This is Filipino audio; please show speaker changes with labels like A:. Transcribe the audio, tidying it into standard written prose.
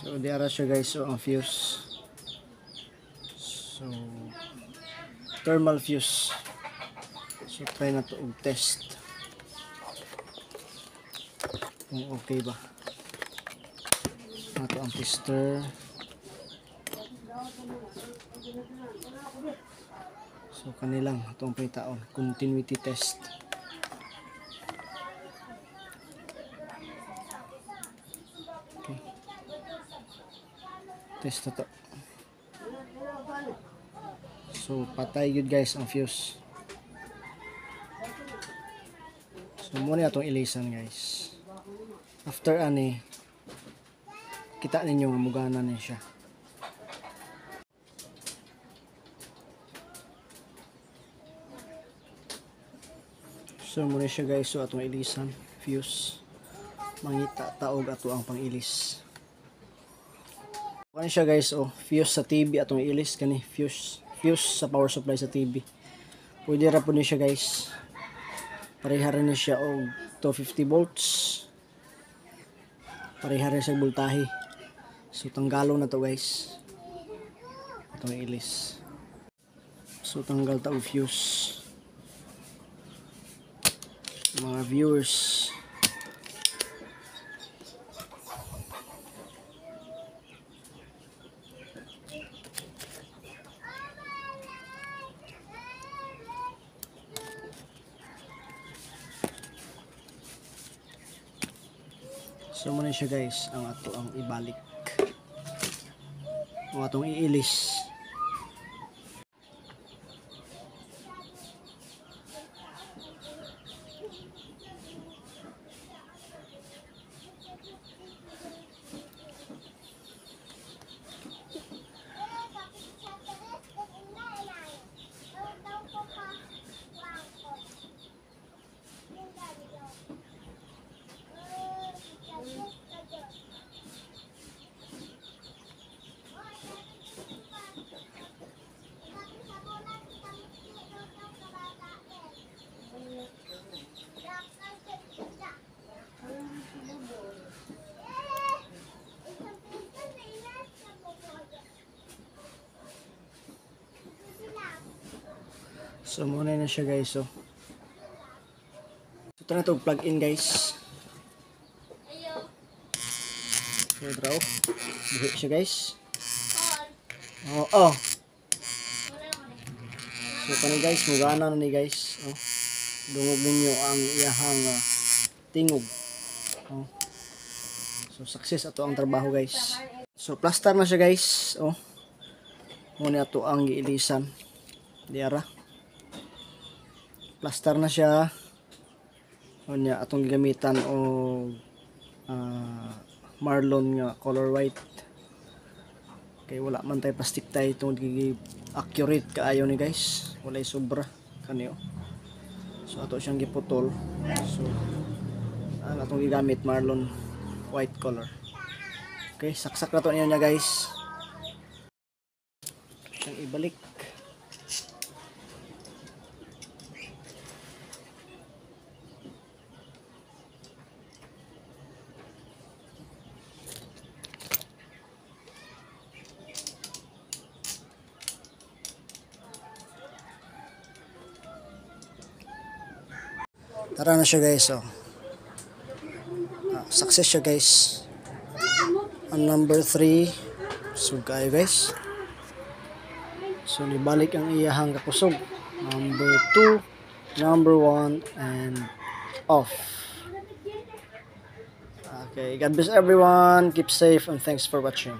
A: So di ara siya guys, so ang fuse. So thermal fuse. So try na to og test kung okay ba. Ato ang tester. So kanilang atong pangitaon, continuity test. Okay. Test na to. So patay yun guys ang fuse. So muna atong ilisan guys. After ani kita ninyo mugana na siya. So muna siya guys, so atong ilisan fuse. Mangita taog ato ang pangilis. Kani siya guys, oh, fuse sa TV atong ilis kani fuse sa power supply sa TV. Pwede ra po ni siya guys. Pareha rin na siya og 250 volts. Pareha rin sa voltahe. So tanggalon na to guys. Atong ilis. So tanggal ta og fuse. Mga viewers, so muna siya guys ang ato ang ibalik o atong iilis. So muna na siya guys, so ito na to plug in guys. So draw buhi siya guys. Oh. So kani guys, mugana na ni guys. Oh, dungog ninyo ang iyahang tingog. Oh. So success ato ang trabaho guys. So plaster na siya guys. Oh, muna ato ang giilisan diara. Plaster na siya. Unya atong gigamitan og Marlon nga color white. Kay wala man tay plastic tay itong accurate kaayo ni guys. Walay sobra kaniyo. So ato siyang giputol. So ang atong gigamit Marlon white color. Okay, saksak na to niya guys. Siyang ibalik. Tara na siya guys, oh. Success siya guys. Ang number 3 so kayo guys. So nibalik ang iyahang kakusog. Number 2, number 1 and off. Okay, God bless everyone, keep safe and thanks for watching.